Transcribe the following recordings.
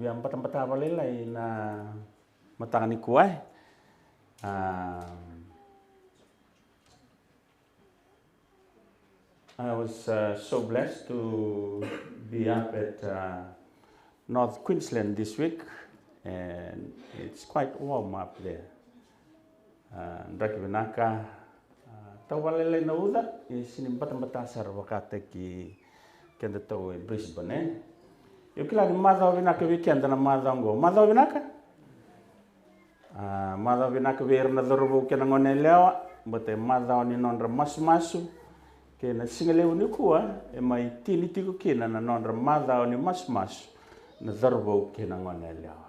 biang patang-patang balilai na matangani kuai. I was so blessed to be up at North Queensland this week, and it's quite warm up there. Ndaki vinaka tawalele na uda isini patang-patang sarwakata ki kenda tau Brisbane. Yukila ni madhaw vinaka weekend na madhaw madhaw vinaka. Madhaw vinaka vir na dhurubu kena ngone lewa, bate madhaw ni nondra masu kena singaleu ni kua e mai tili tiku kena na nondra madhaw ni masu na dhurubu kena ngone lewa.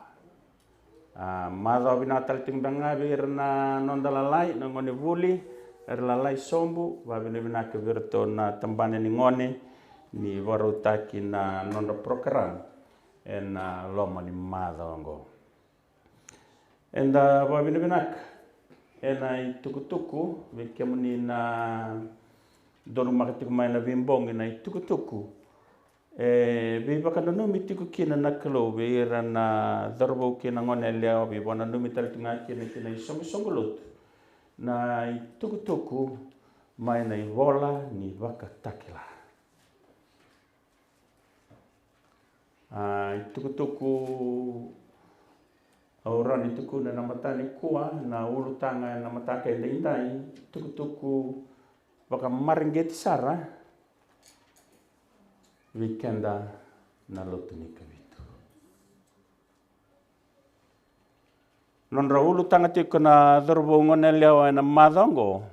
Madhaw vinaka tingdanga vir na nondra lalai na ngone vuli lalai sombu vavine vinaka vir to na tambane ni ngone ni warutaki na nondra program en loma ni madhaw ngo. And vavine vinaka ena tukutuku vikemuni na dono makatiku mai na vimbongi na tukutuku vi bakana numi tiku kina na kalo vi era na dharbo kina ngone leo vi bona numi talitunga kina isongolut na tukutuku mai na ivola ni wakatakila. Tukutuku orang itu ku na namatani kuah na ulu tanga na mataka indai tuku baka maringgeti sara weekenda na lotuni kabitu nondra ulu tanga tiku na dharbo ngone leo na madongo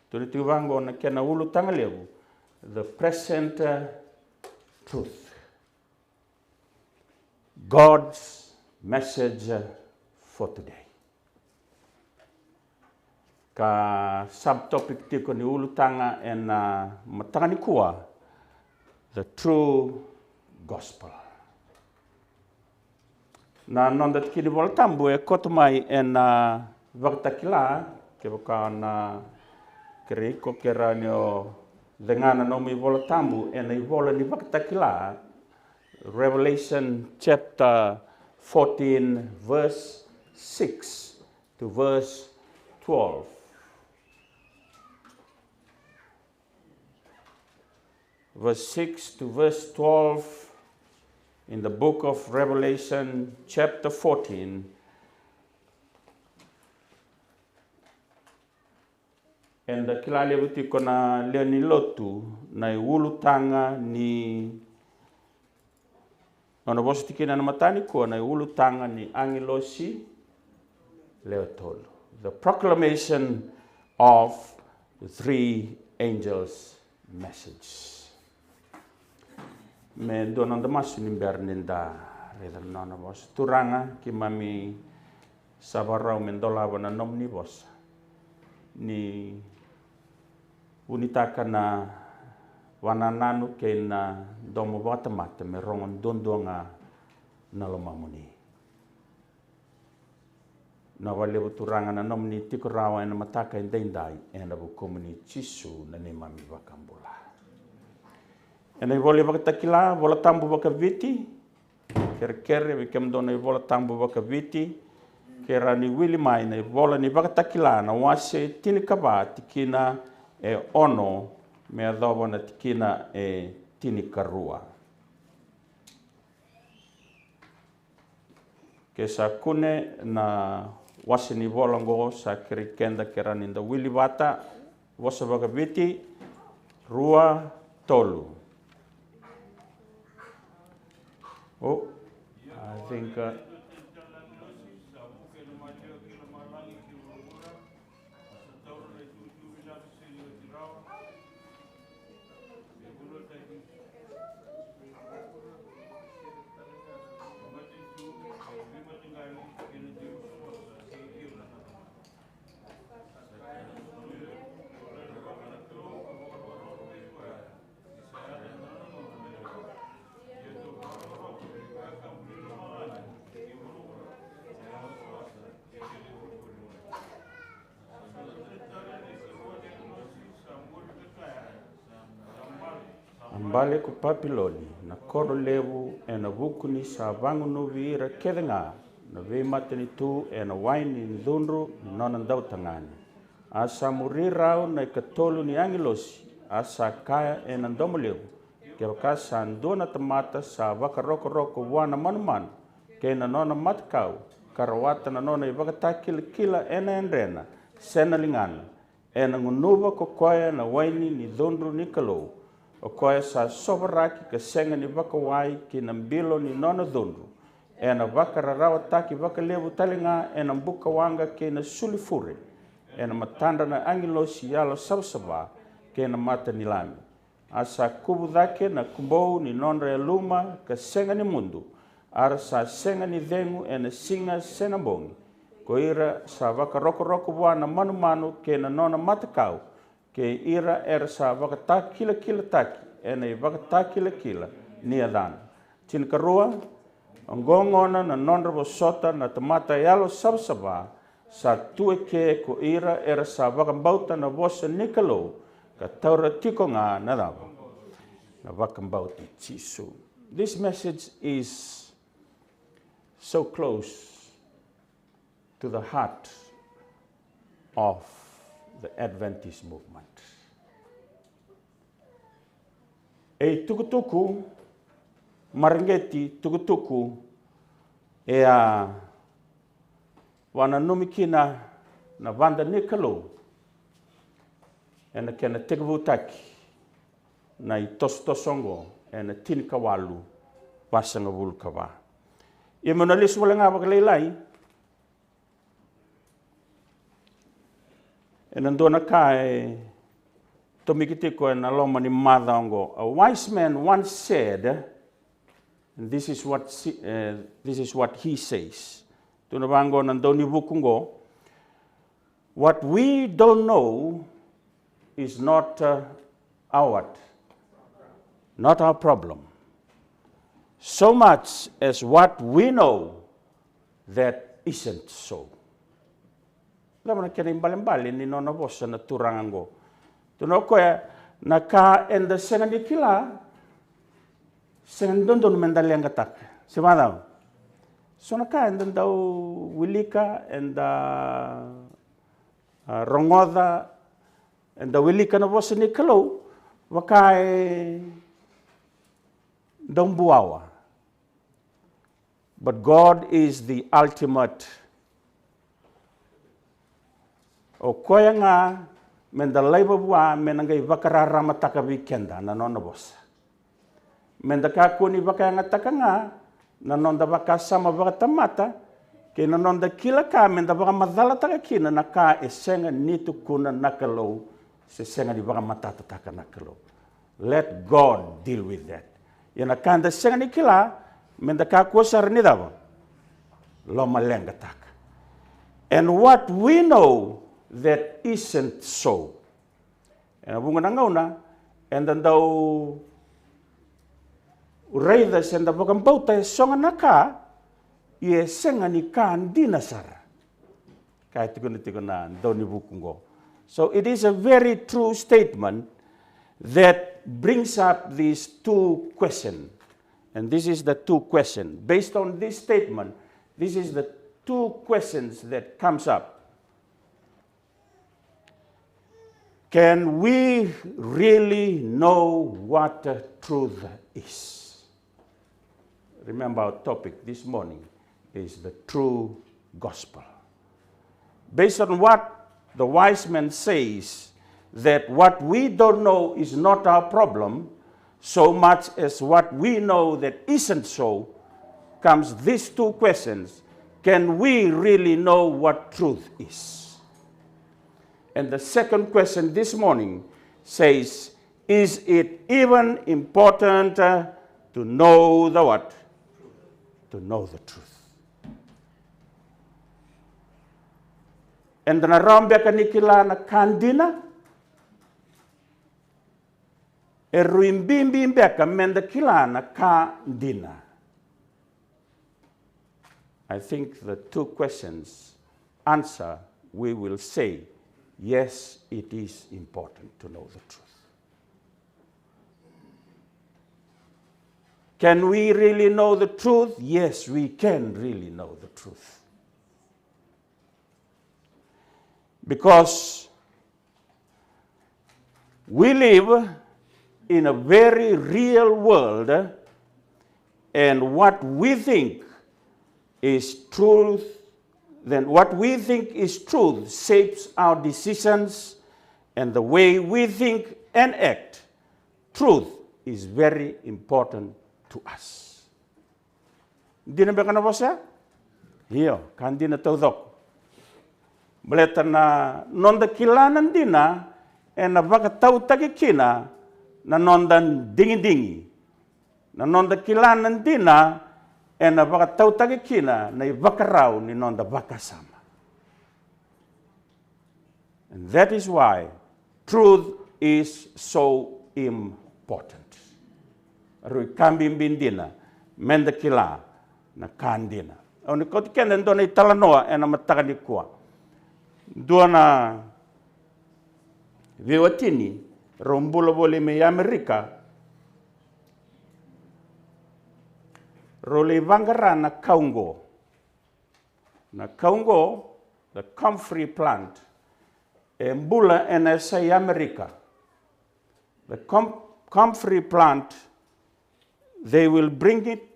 tuli tiwango na kena ulu tanga leo the present truth, God's message for today. Ka subtopic tiko ni ulu tanga en matanga ni kua, the true gospel. Na nonda tiki ni voltambu e kotumai en vaktakila ke baka na keriko kera ni o dengana nomi voltambu en i vola ni vaktakila Revelation chapter 14 verse 6 to verse 12. Verse 6 to verse 12 in the book of Revelation chapter 14. And the kilale buti kona leoni lotu na ulu tanga ni ona bosi tikina na matani ko na ulu tanga ni angelosi leotolo. The proclamation of the three angels' message. Me dono masu ni berninda redal nona bos turanga ki mami sabarau mendola wana nomni bos ni unitaka na wanananu ke na domo watamata me rongon dondonga na lomamuni. Na wale turanga na nomni tikurawa na mataka indendai ena bu komuni chisu na ne mami wakambula. Ena vole wakatakila vola tambu wakaviti kere vikem dona vola tambu wakaviti kera ni wili mai na vola ni wakatakila na wase tinikaba tikina e ono me adhobo na tikina e tinikarua. Ke sa kune na wasini volongo sa kerikenda keraninda wili wata wasa wakaviti rua tolu. Oh, I think Mbale ku papiloni na koro levu e na vukuni sa vangu nuvi ira kedenga na ve matani tu e na waini ni dhunru ni nona ndau tangani. Asa murirau na ikatolu ni angilosi asa kaya e na ndomo levu ke wakasa ndona tamata sa waka roko roko wana manumanu ke na nona matkau karawata na nona i wakatakila kila ena enrena sena lingana e na ngunuva kokoya na waini ni dhunru ni kalou o koe sa sobaraki ka senga ni wakawai ki na mbilo ni nona dhunru. E na wakararawa taki wakalevu talinga e na mbuka wanga ke na sulifure. E na matanda na angelo si yalo sabsaba ke na mata ni lami. Asa kubu dhake na kumbou ni nonra ya luma ka senga ni mundu. Ara sa senga ni dhengu e na singa senambongi. Ko ira sa wakaroko roko wana manu manu ke na nona matakau. Ke ira era sa wakataki kila kila taki, ena i wakataki kila kila ni adana. Tina karua, ngongona na nonrabo sota na tamata yalo sabsaba, sa tue ke ko ira era sa wakambauta na vosa nikalo, ka taura tiko nga nadabo, na wakambauti chisu. This message is so close to the heart of the Adventist movement. E tukutuku, marangeti tukutuku, e a wana numikina na vanda nikalo, e na kena tekvutaki, na i tostosongo, e na tinikawalu, wasanga vulkawa. E monalisu wala nga wakaleilai, e nandona ka e tomikitiko e na loma ni madhango. A wise man once said, and this is what he says. Tunabango nandoni bukungo, what we don't know is not our problem. So much as what we know that isn't so. Lama na kena imbali ni nona bosa na turangango. Tuno koe na ka enda senga ni kila senga dondon mendali ang katak. Simadao. So na ka enda daw wilika enda rongoda enda wilika na bosa ni kalau wakai dong buawa. But God is the ultimate. O koya nga mendalai babua menangai vakarara mataka weekenda na nona bosa. Mendaka kuni vakanga takanga na nonda vakasama vakatamata ke na nonda kila ka menda vakamadala taka kina na ka esenga nitu kuna nakalo se senga di vakamatata taka nakalo. Let God deal with that. Yana kanda senga ni kila mendaka kuasar ni dava loma lenga taka. And what we know that isn't so. And bunga nangauna, and then thou raiders and the bokambauta songa naka, ye senga ni ka dinasara. Kaya tikuna doni bukungo. So it is a very true statement that brings up these two questions. And this is the two questions. Based on this statement, this is the two questions that comes up. Can we really know what truth is? Remember our topic this morning is the true gospel. Based on what the wise man says, that what we don't know is not our problem, so much as what we know that isn't so, comes these two questions. Can we really know what truth is? And the second question this morning says, is it even important to know the what? To know the truth. And the narambeka nikila na kandina, eruimbimbi mbeka menda kila na kandina. I think the two questions answer, we will say, yes, it is important to know the truth. Can we really know the truth? Yes, we can really know the truth. Because we live in a very real world, and what we think is truth, then what we think is truth shapes our decisions and the way we think and act. Truth is very important to us. Dina ba kana bosa? Hiyo, kan dina tawdok. Beleta na nonda kilanan dina, na baka tau taki kina, na nondan dingi-dingi. Na nonda kilanan dina, na baka tau taki kina, na baka rau ni nonda baka sama. And that is why truth is so important. Rui kambing bindina, menda kila, na kandina. Oni koti kena ndona italanoa, na mataka ni kuwa. Duana viwatini, rombula bole me Amerika, role vangara na kaungo. Na kaungo, the comfrey plant, mbula NSA America. The comfrey plant, they will bring it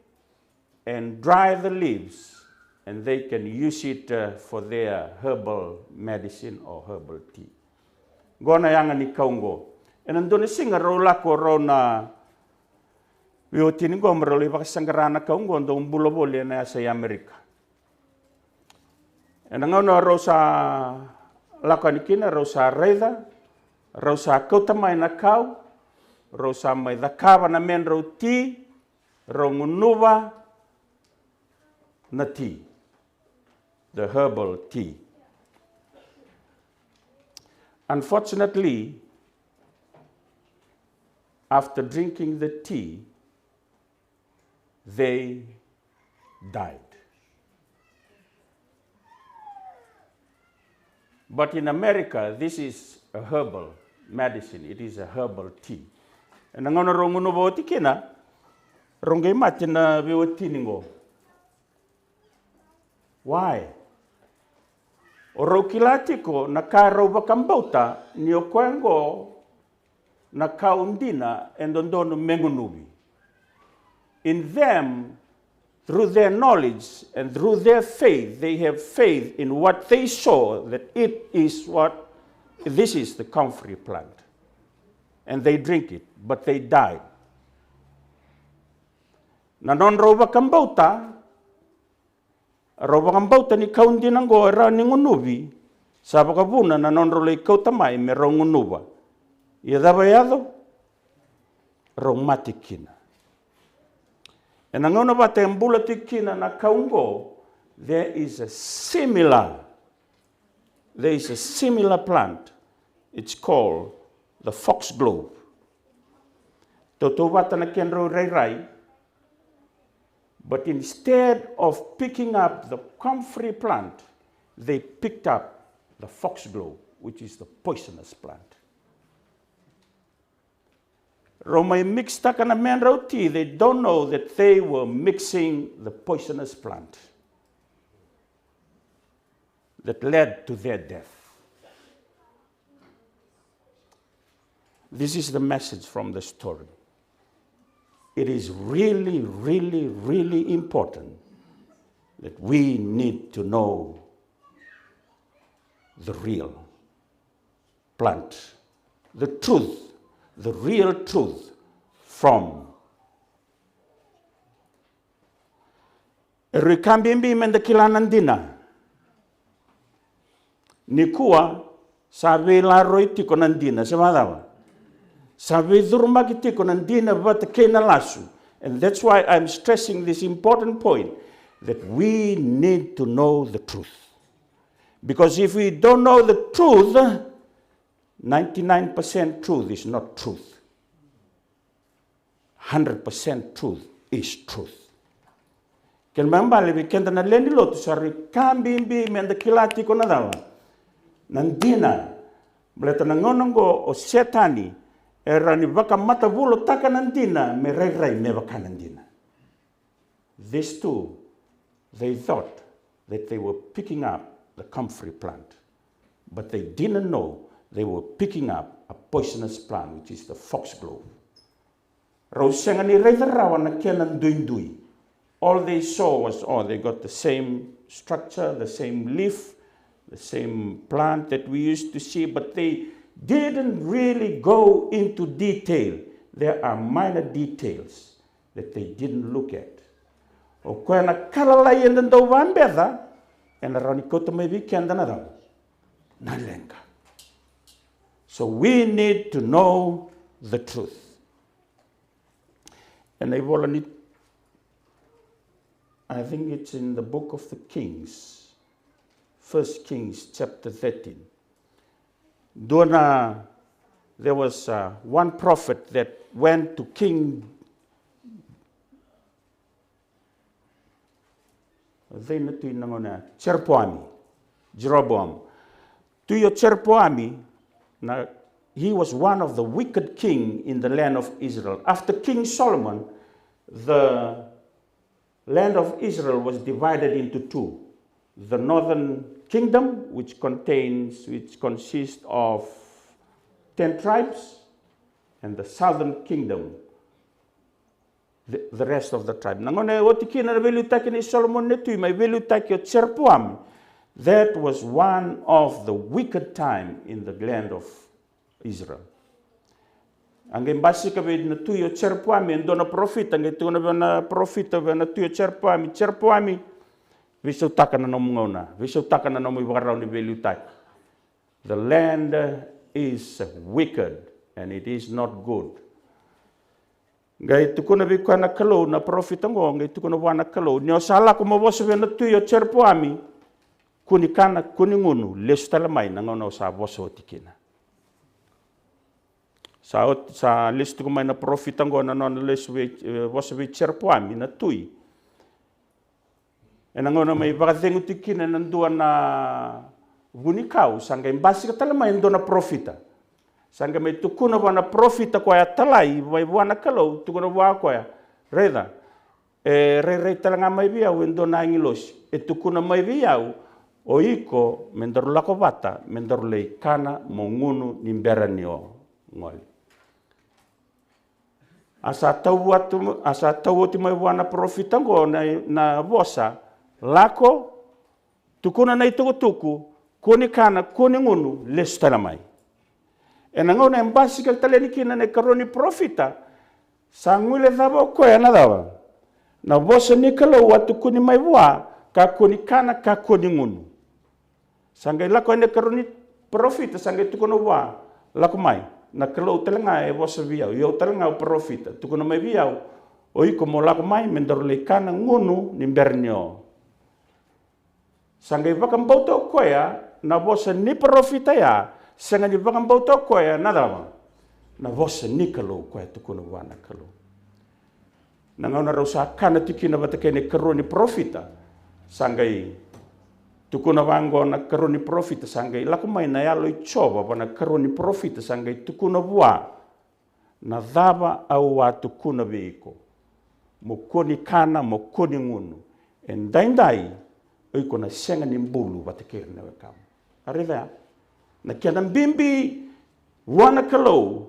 and dry the leaves, and they can use it for their herbal medicine or herbal tea. Gona yanga ni kaungo. And andone singa ro lako ro na viotini go mroli pakasangara kaungo ndo mbulo bole na sa America. And ngona ro sa lako nikina ro sa reida, ro sa kota mai na kau, ro sa mai da kava na men ro tea, ro ngunuva na tea, the herbal tea. Unfortunately, after drinking the tea, they died. But in America, this is a herbal medicine. It is a herbal tea. And I'm going to ronguno votikina, rongai matina viwatiningo. Why? Oro kilatiko na karo bakambauta ni okwengo na kaundina endondono mengunubi. In them, through their knowledge and through their faith, they have faith in what they saw, that it is what, this is the comfrey plant. And they drink it, but they died. Na non roba kambauta, roba kambauta ni kaundi nango era ni ngunubi, sabakabuna na non role kautamai me rongunuba. Yadaba yado, rongmatikina. And nangono bate mbulatikina na kaungo, there is a similar plant. It's called the foxglove. Toto wata na kenro rai. But instead of picking up the comfrey plant, they picked up the foxglove, which is the poisonous plant. Romai mixed takana menro tea, they don't know that they were mixing the poisonous plant that led to their death. This is the message from the story. It is really, really, really important that we need to know the real plant, the truth, the real truth from Rikambimbi mendakilanandina. Nikua sabi la roitiko nandina semadawa. Sabi durmagitiko nandina but kena lasu. And that's why I'm stressing this important point, that we need to know the truth. Because if we don't know the truth, 99% truth is not truth. 100% truth is truth. Ken mambale vikenda na lendi lotu sari kambimbi mendakilati kona dawa. Nandina, bleta nangonongo o setani, era ni baka mata vulo taka nandina, me rai me baka nandina. these two, they thought that they were picking up the comfrey plant, but they didn't know they were picking up a poisonous plant, which is the foxglove. All they saw was, they got the same structure, the same leaf, the same plant that we used to see, but they didn't really go into detail. There are minor details that they didn't look at. O koe na kalalai and the one better, and Ronikota maybe can another. Nalenga. So we need to know the truth. And I think it's in the book of the Kings, 1 Kings chapter 13. There was one prophet that went to King Jeroboam. To your Jeroboam, he was one of the wicked king in the land of Israel. After King Solomon, the land of Israel was divided into two. The northern kingdom, which consists of 10 tribes, and the southern kingdom, the rest of the tribe. That was one of the wicked time in the land of Israel. Angin basika be na tuyo Jeroboam dona profita ngai tuna na profita be na tuyo Jeroboam viso takana no mngona viso takana no ibarau ni belutai. The land is wicked and it is not good. Ngai tukuna be kana kalo na profita ngo ngai tukuna wana kalo nyo sala ko mo boso be na tuyo Jeroboam kuni kana kuni ngunu lesu talamai na ngono sa boso tikina. Sa listu ko may na profita ngo na non lesu boso be Jeroboam na tui. E na ngono may bakadengu tikina nandua na gunikau sanga imbasi ka talamai ndo na profita. Sanga may tukuna wana profita ko ya talai may wana kalo tukuna wa ko ya reda. Re talanga may biaw ndo na ngilos. Tukuna may biaw o iko mendor lako bata mendor lei kana mongunu nimberanio ngol. Asa tau ti mai wana profita ngo na bosa lako tukuna na itukutuku kuni kana kuni ngunu lestana mai. E na ngau na embasi ka taleni kina ne karoni profita sa ngule thabo ko ya na dawa. Na bosa ni kalo watu kuni mai wa ka kuni kana ka kuni ngunu. Sangay lako ne karoni profita sangay tukuna wa lako mai. Na kalau telanga e bosa biau yo telanga profita tukuna mai biau o iko mo lako mai mendorle kana ngunu nimbernio. Sangay bakam bauto ko ya na bosa ni profita ya sanga ni bakam bauto ko ya na dawa. Na bosa ni kalau ko ya tukuna wa na kalau. Na ngau na rosa kana tikina batakene karoni profita sangay tukuna wango na karoni profita sangay lako mai na yalo ichoba na karoni profita sangay tukuna bua na dhaba au wa tukuna beiko mokoni kana mokoni ngunu endaindai oiko na senga nimbulu batakere na wakam arida na kiana bimbi wana kalo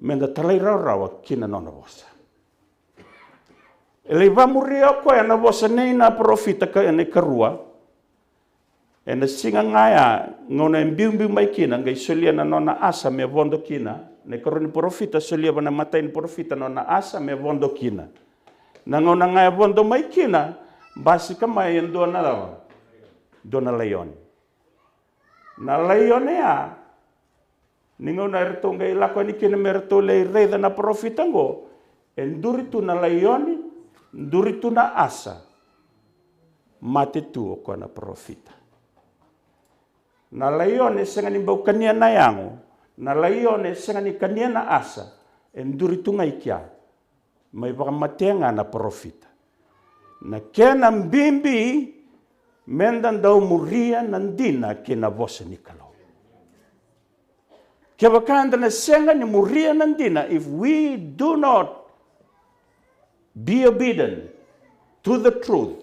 menda talai rawa kina nona bosa ele va muria ko na bosa nei na profita ka ne karua. E na singa ngaya ngona mbimbi mai kina ngai solia na nona asa me vondo kina ne karoni profita solia bana matain profita nona asa me vondo kina na ngona ngaya vondo mai kina basika mai endo na dawa dona leon na leon ya ningo na erto ngai lako ni kina merto le reda na profita ngo enduritu na leon nduritu na asa mate tu ko na profita. Na laione senga ni bau kania na yango, na laione senga ni kania na asa, enduri tunga ikia, mai baka matenga na profita. Na kena mbimbi, mendan dau muria nandina kena bosa ni kalau. Kia bakanda na senga ni muria nandina, if we do not be obedient to the truth,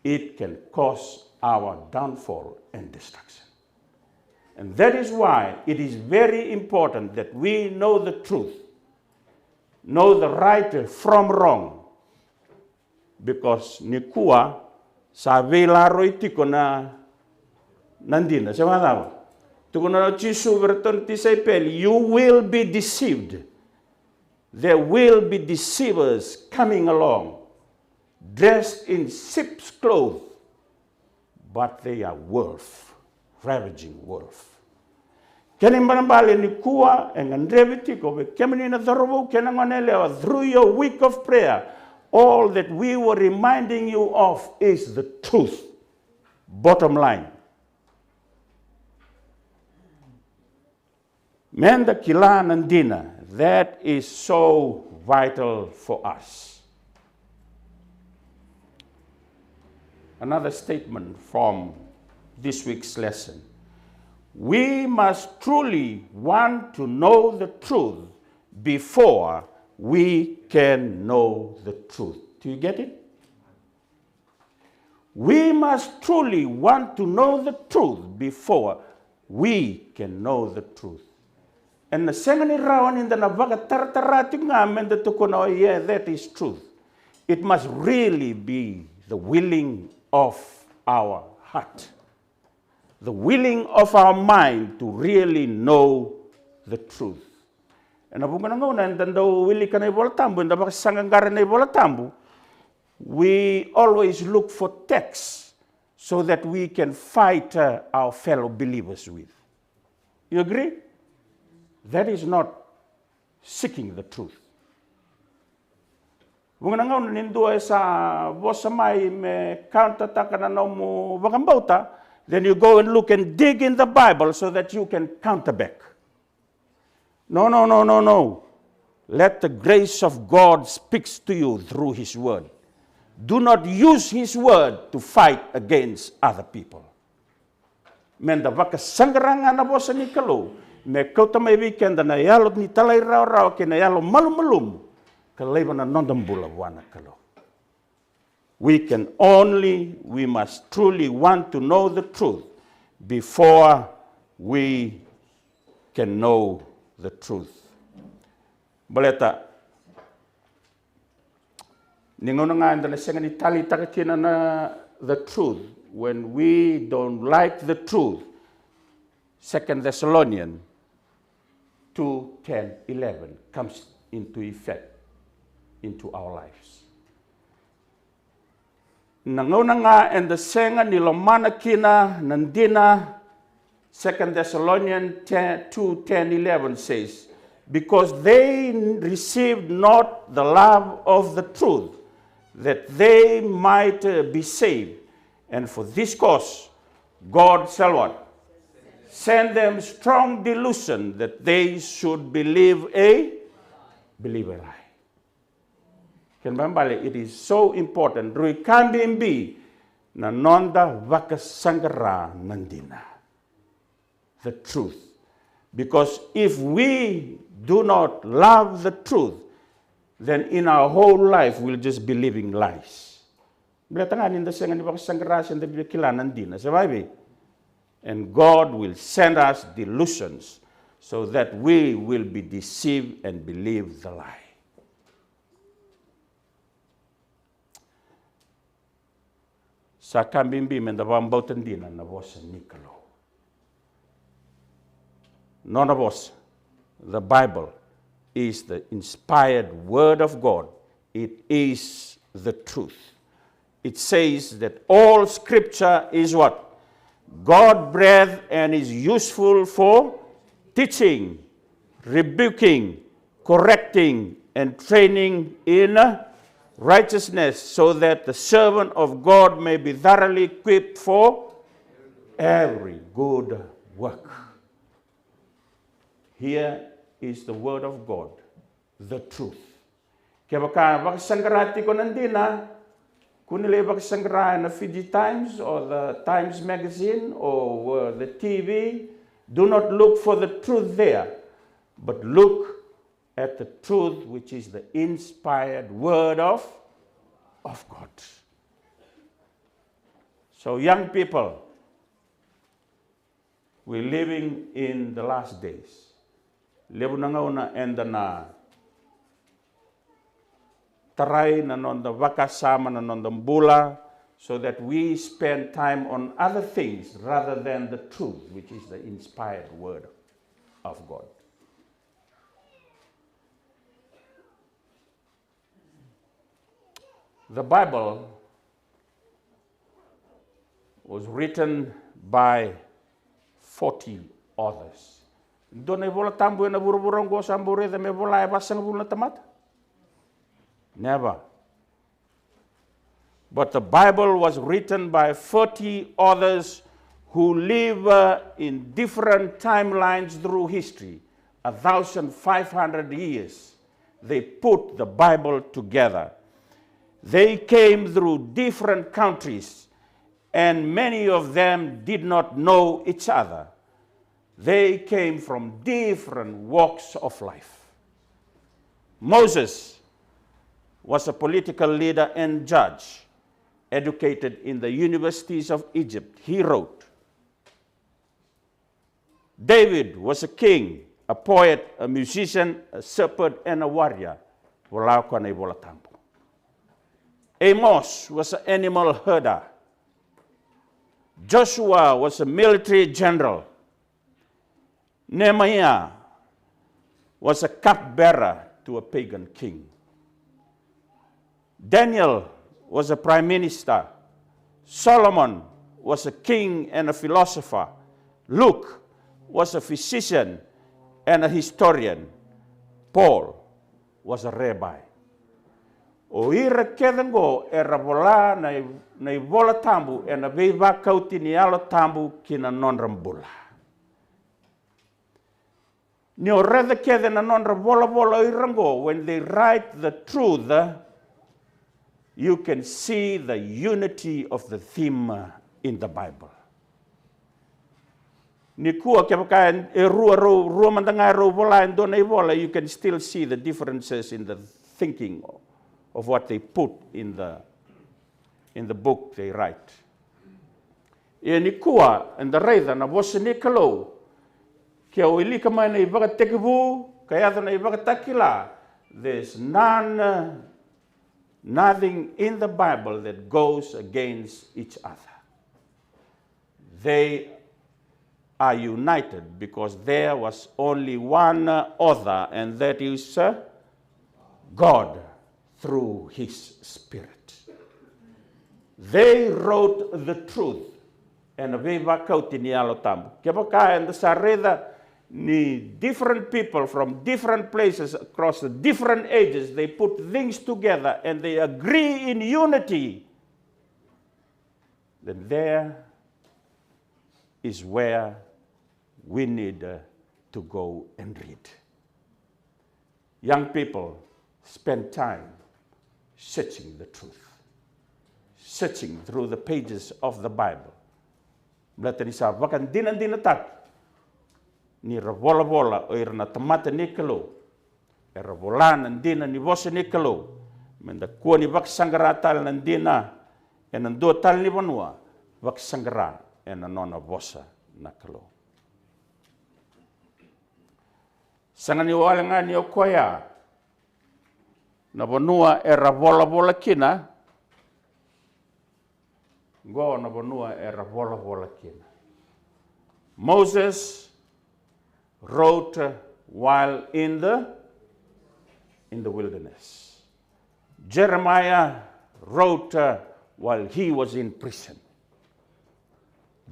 it can cause our downfall and destruction. And that is why it is very important that we know the truth, know the right from wrong, because nikua sa vela roitiko na nandina sa madawa. Tukuna Jisu berton ti say pel, you will be deceived. There will be deceivers coming along, dressed in sheep's clothes, but they are wolf, ravaging wolf. Kenimbanambale ni kuwa engandreviti ko be kemenina dorobo kenangonelewa through your week of prayer. All that we were reminding you of is the truth. Bottom line. Menda kila nandina, that is so vital for us. Another statement from this week's lesson. We must truly want to know the truth before we can know the truth. Do you get it? We must truly want to know the truth before we can know the truth. And the second round in the Navaga Tartaratinga and the Tukono, yeah, that is truth. It must really be the willing of our heart, the willing of our mind to really know the truth. And we always look for texts so that we can fight our fellow believers with. You agree? That is not seeking the truth. Then you go and look and dig in the Bible so that you can counter back. No. Let the grace of God speak to you through His word. Do not use His word to fight against other people. Menda vaka sangranga na bosa ni kalau. Me kota mai weekend na yalo ni talai rau ke na yalo malum kalaiba na nondambula wana kalau. We must truly want to know the truth before we can know the truth. Baleta ningono nga ndana senga ni tali takatina na the truth when we don't like the truth. 2 Thessalonians 2:10-11 comes into effect into our lives. Nangona nga and the senga nilomana kina nandina 2 Thessalonians 2:10-11 says, because they received not the love of the truth, that they might be saved. And for this cause, God shall what? Send them strong delusion that they should believe a lie. It is so important. Rui kambimbi na nonda vakasangara nandina. The truth. Because if we do not love the truth, then in our whole life we'll just be living lies. And God will send us delusions so that we will be deceived and believe the lie. Sa kambimbi mendavambotandina na vosa nikalo. None of us. The Bible is the inspired word of God. It is the truth. It says that all scripture is what? God-breathed and is useful for teaching, rebuking, correcting, and training in righteousness, so that the servant of God may be thoroughly equipped for every good work. Here is the word of God, the truth. Kaya baka bakasanggarati ko nandina, kunile bakasanggarati na Fiji Times or the Times Magazine or the TV, do not look for the truth there, but look at the truth which is the inspired word of of God. So young people, we're living in the last days. Lebu na ngauna enda na tarai na nonda vakasama na nonda mbula, so that we spend time on other things rather than the truth, which is the inspired word of God. The Bible was written by 40 authors. Don't evola tambu na buruburongo sambure da me vola e basang bula tamat. Never. But the Bible was written by 40 authors who live in different timelines through history. 1,500 years. They put the Bible together. They came through different countries, and many of them did not know each other. They came from different walks of life. Moses was a political leader and judge, educated in the universities of Egypt. He wrote. David was a king, a poet, a musician, a shepherd, and a warrior. Amos was an animal herder. Joshua was a military general. Nehemiah was a cupbearer to a pagan king. Daniel was a prime minister. Solomon was a king and a philosopher. Luke was a physician and a historian. Paul was a rabbi. O ira kedango e ravola na vola tambu e na veiva kauti ni alo tambu kina non rambula. Ni o reda kede na non ravola irango, when they write the truth, you can see the unity of the theme in the Bible. Ni kua ke paka e rua mandanga vola and dona vola, you can still see the differences in the thinking of what they put in the book they write. E ni kua and the reida na vosa ni kalau ke o ilika mai na iwaga tekivu kaya na iwaga takila. There's nothing in the Bible that goes against each other. They are united because there was only one author, and that is God through His Spirit. They wrote the truth. And veva kauti ni alo tambu. Kepaka and the sareda ni different people from different places across the different ages, they put things together and they agree in unity. Then there is where we need to go and read. Young people, spend time searching the truth, searching through the pages of the Bible. Blata ni sa wakan dinan tak ni ravola o irna tamata ni kalo e ravolan andina ni vosa ni kalo menda kua ni vak sangara tal nandina e nando tal ni vanua vak sangara e nona vosa na kalo. Sangani wala nga ni o koya na vanua e ravola kina go na vanua e ravola kina. Moses wrote while in the wilderness. Jeremiah wrote while he was in prison.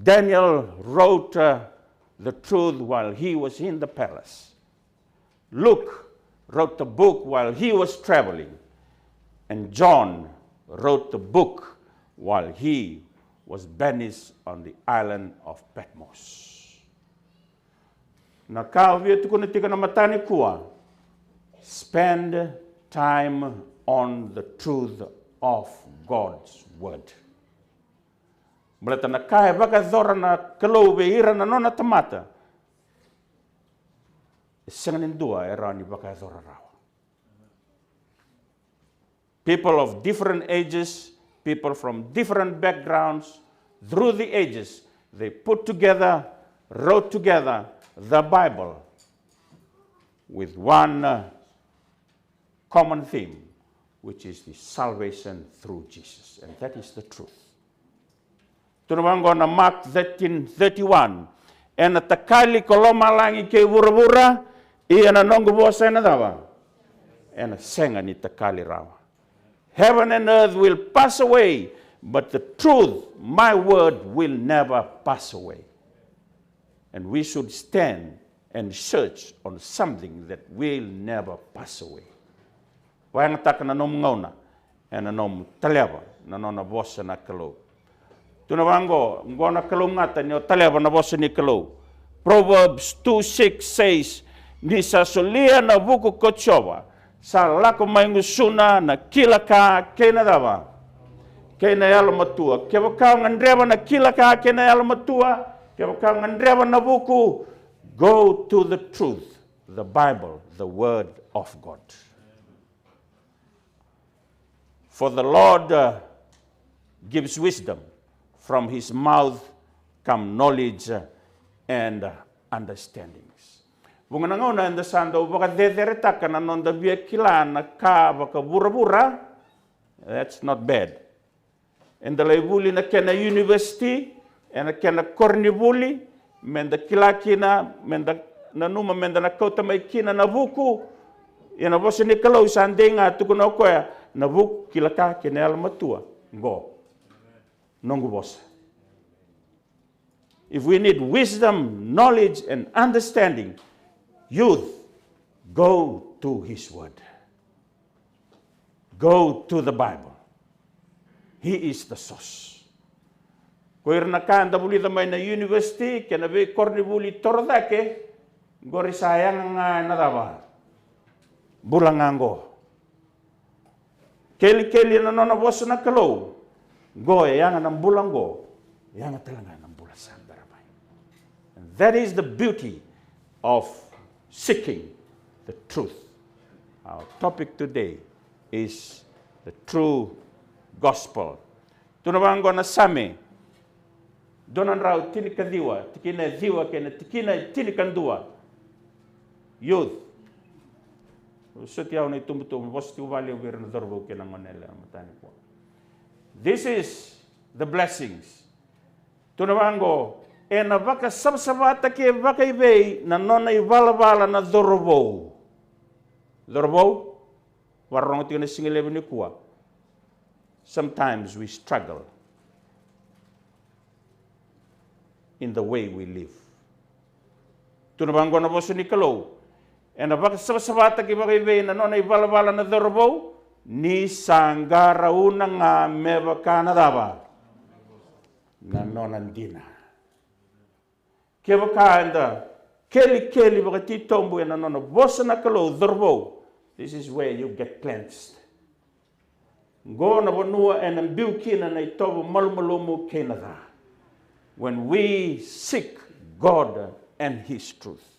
Daniel wrote the truth while he was in the palace. Luke wrote the book while he was traveling. And John wrote the book while he was banished on the island of Patmos. Na kau via tukuna tika na matani kua. Spend time on the truth of God's word. Malata na kai baka zora na kalau be ira na nona tamata. Sanganin dua era ni baka zora rawa. People of different ages, people from different backgrounds, through the ages, they put together, wrote together the Bible with one common theme, which is the salvation through Jesus. And that is the truth. Tunawango na Mark 13:31. And at the kali kolomalangi ke wura-wura, iya na nongo bosa na dawa. And a senga ni takali rawa. Heaven and earth will pass away, but the truth, my word, will never pass away. And we should stand and search on something that will never pass away. Wayang tak na nom ngona, and na nom taleba, na nona bosa na kalo. Tunawango, ngona kalo ngata ni taleba na bosa ni kalo. Proverbs 2:6 says, ni sa solia na buku kochowa, sa lako maingusuna na kilaka kena dawa. Kena yalo matua. Kaya kau ngandreba na kilaka kena yalo matua. Kaya kau ngandreba na buku. Go to the truth, the Bible, the Word of God. For the Lord gives wisdom. From his mouth come knowledge and understandings. Bunganangona and the sando baka dederetaka na nonda bia kilana ka baka bura-bura. That's not bad. And the laibuli na kena university and na kena kornibuli menda kilakina menda nanuma menda na kota mai kina na buku ina bosa ni kalau sandenga tukuna koya na buku kilaka kena almatua go nongu bosa. If we need wisdom, knowledge, and understanding, youth, go to his word. Go to the Bible. He is the source. Koir na kanda buli damay na university, kena be korni buli torodake, gori sayang nga nadaba. Bulangango. Keli-keli na nona bosa na kalo. Go yang ng bulango, yang talaga ng bulasan darabay. And that is the beauty of seeking the truth. Our topic today is the true gospel. Tunawango na same, donan raw tinikadiwa, tikina diwa kena tikina tinikandua. Youth. Sutiaw na itumutum, bosti wali wir na dorbo kena manela matani ko. This is the blessings. Tunawango, na baka sabsabata ke baka ibay na nona ibalabala na dorobo. Dorobo, warong ito na singilebe ni kuwa. Sometimes we struggle in the way we live. Tunawango na boso ni kalo, na baka sabsabata ke baka ibay na nona ibalabala na dorobo, ni sanggara unang meba kanadaba na nonandina. Kaya anda keli baka titombo na nona bosa na kalo dorbo. This is where you get cleansed. Go na bonua and ambiukina na itobo malumulumu kenada. When we seek God and his truth.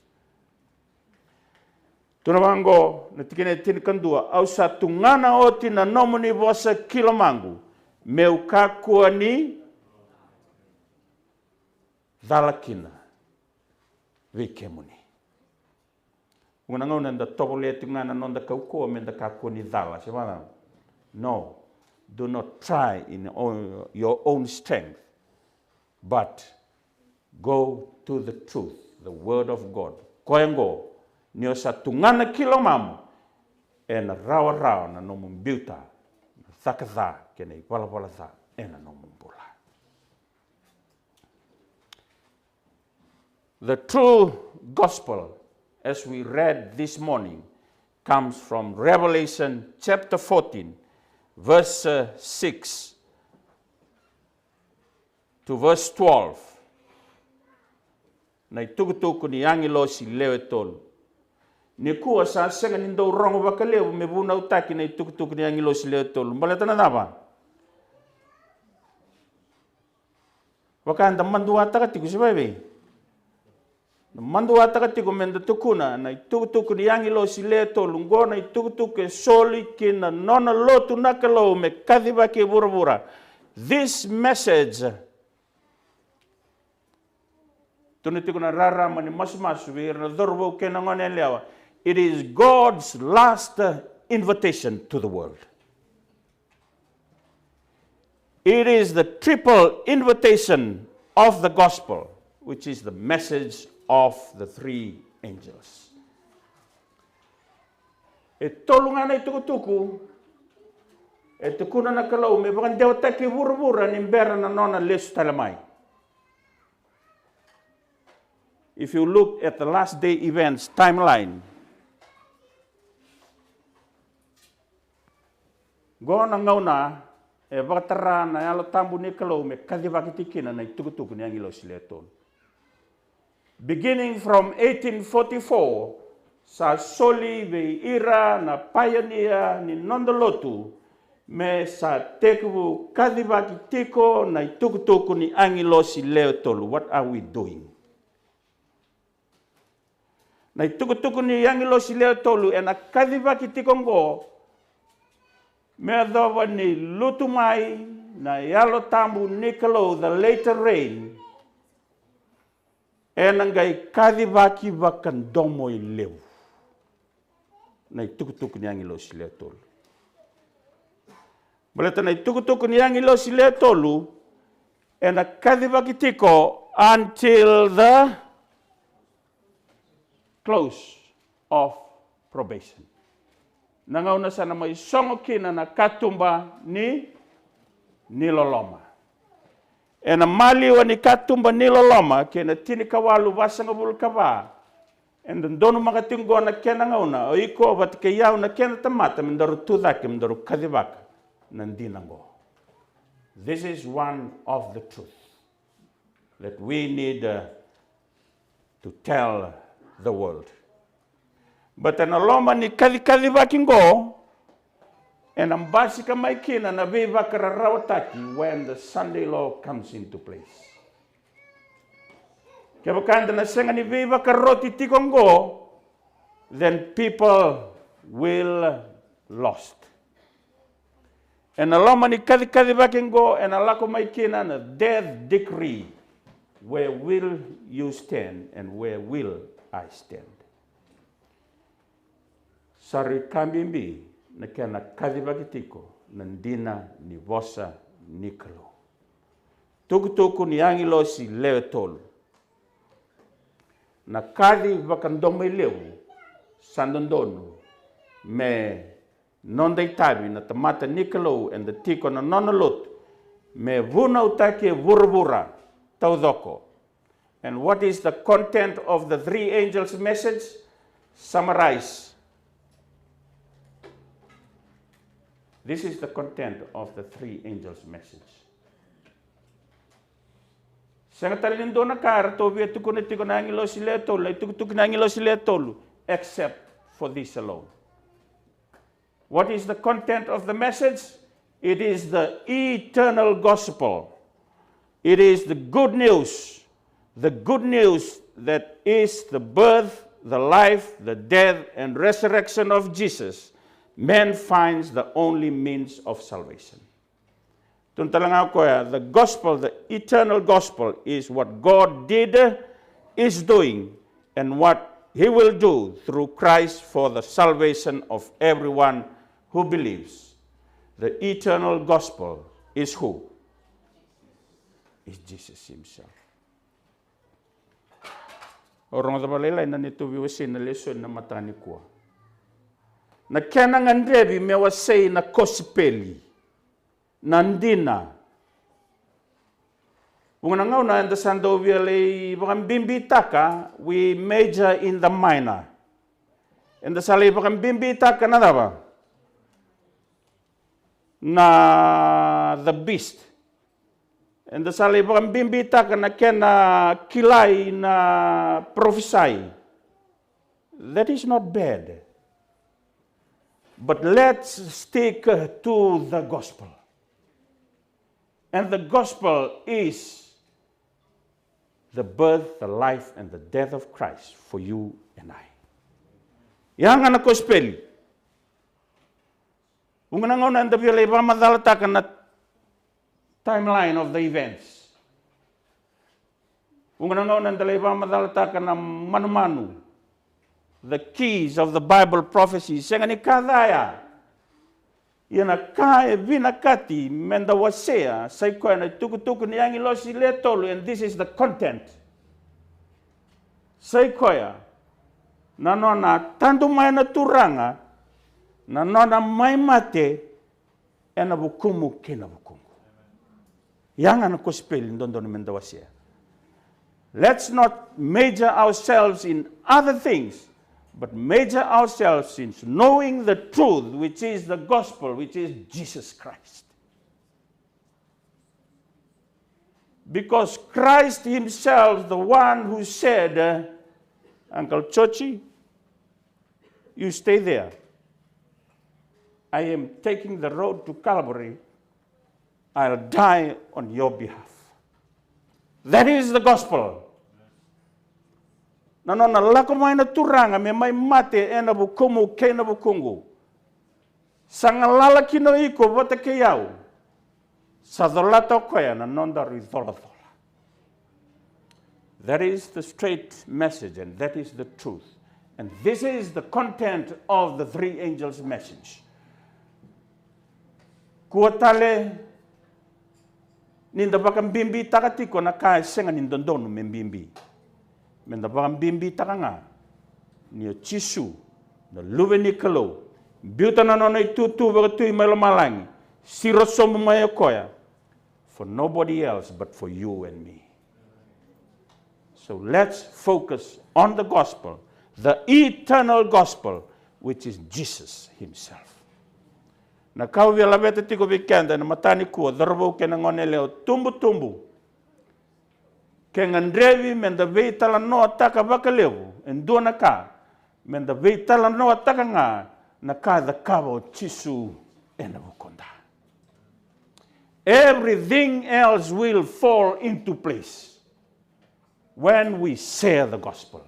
Tunawango na tikine tinikandua au sa tungana oti na nomoni bosa kilomangu meukakua ni dhalakina vikemuni. Unangona nda tobole tungana nonda kaukua menda kakua ni dhala. No, do not try in your own strength, but go to the truth, the word of God. Koengo nio sa tungana kilomamu na rawa na nomumbiuta thakatha kena ipala tha na nomumbula. The true gospel, as we read this morning, comes from Revelation chapter 14, verse 6 to verse 12. Na itukutuku ni angelo si lewe tolu. Ni kuwa sa senga nindo rongo bakaleo mebuna utaki na itukutuku ni angelo si lewe tolu. Mbaleta na naba? Wakanda manduwa takatiku si bebe. Mandu ataka tiko menda tukuna na itukutuku ni angilo si le tolu ngona itukutuku e soli kina nona lotu nakalo me kadhiba ke burabura. This message tunitiko na rara mani masmasu wir na dorbo ke na ngone lewa. It is God's last invitation to the world. It is the triple invitation of the gospel, which is the message of the three angels. E tolunga na itukutuku, e tukuna na kalau me bakan dewa taki vura-vura ni mbera na nona lesu talamai. If you look at the last day events timeline, gona ngauna e vakatara na yalo tambu ni kalau me kadhivakitikina na itukutuku ni angilo sileton. Beginning from 1844, sa soli ve ira na pioneer ni nondolotu me sa teku kadhivakitiko na itukutuku ni angilo sileton. What are we doing? Na itukutuku ni angilo sileton e na kadhivakitiko ngo me dhawa ni lutumai na yalo tambu nikalo the later rain e nangai kadhivaki vakan domo I leu na itukutuku ni angilo sile tolu. Baleta na itukutuku ni angilo sile tolu e na kadhivaki tiko until the close of probation. Nangauna sana mai songo kina na katumba ni niloloma. E na maliwa ni katumba niloloma kena tini kawalu vasanga bulu kava. E ndono makatingo na kena ngauna o iko vatike yau na kena tamata mendaru tudhake mendaru kadhivaka nandinango. This is one of the truth that we need to tell the world. But an aloma ni kadhivaki ngo and ambasika maikina na vivakara rawataki when the Sunday law comes into place. Kevakanda na senga ni vivakara roti tiko ngo, then people will lost. And aloma ni kadhivaki ngo and alako maikina na death decree, where will you stand and where will I stand? Sari kambimbi na kena kadhivakitiko na ndina ni vosa nikalo. Tukutuku ni angilo si leo tolu. Na kadhivakandome leu sandondonu me nondaitabi na tamata nikalo and the tiko na nonolot me vuna utake vurvura taudoko. And what is the content of the three angels' message? Summarize. This is the content of the three angels' message. Sangatalin na kara to via tukunitiko na angelo siletolu, itukutuk na angelo siletolu, except for this alone. What is the content of the message? It is the eternal gospel. It is the good news that is the birth, the life, the death, and resurrection of Jesus. Man finds the only means of salvation. The gospel, the eternal gospel, is what God did, is doing, and what He will do through Christ for the salvation of everyone who believes. The eternal gospel is who? Is Jesus Himself. Orang tabalela ina nituviwesi na leso na matani kuwa. Na kena ngandrevi mewasei na kosipeli, nandina. Unganangau na andasando viale bakambimbi taka, we major in the minor. Andasali bakambimbi taka na daba? Na the beast. Andasali bakambimbi taka na kena kilai na prophesy. That is not bad. But let's stick to the gospel. And the gospel is the birth, the life, and the death of Christ for you and I. Yang anak kospeli. Unganangon and the viola madalata na timeline of the events. Unganangon and the leva madalata na manumanu. The keys of the Bible prophecies. Sengani kadaya. Yana kai vinakati menda wasea saiko na tukutuku ni yangi losi letolu, and this is the content. Saikoya na nona tandu mai na turanga na nona mai mate ena bukumu kena bukumu. Yang ana kospeli ndondoni menda wasea. Let's not major ourselves in other things, but major ourselves in knowing the truth, which is the gospel, which is Jesus Christ. Because Christ himself, the one who said, Uncle Joji, you stay there. I am taking the road to Calvary. I'll die on your behalf. That is the gospel. Na nona lako mai na turanga me mai mate ena bukumu kena bukungu. Sanga lala kino iko vota ke yau. Sa dolata koya na nonda ridola dola. That is the straight message, and that is the truth. And this is the content of the three angels' message. Kuatale ninda bakang bimbi takatiko na kai senga nindondonu membimbi. Menda bakang bimbi takanga ni chisu na luwe ni kalo biuta na nona itutu bakatui malamalangi siro somu maya koya for nobody else but for you and me. So let's focus on the gospel, the eternal gospel, which is Jesus himself. Na kau via lavete tiko vikenda na matani kua dharbo ke na ngone leo tumbu ke ngandrevi menda veitala no ataka bakalevu endona ka menda veitala no ataka nga na ka the kabo chisu ena bukonda. Everything else will fall into place when we share the gospel.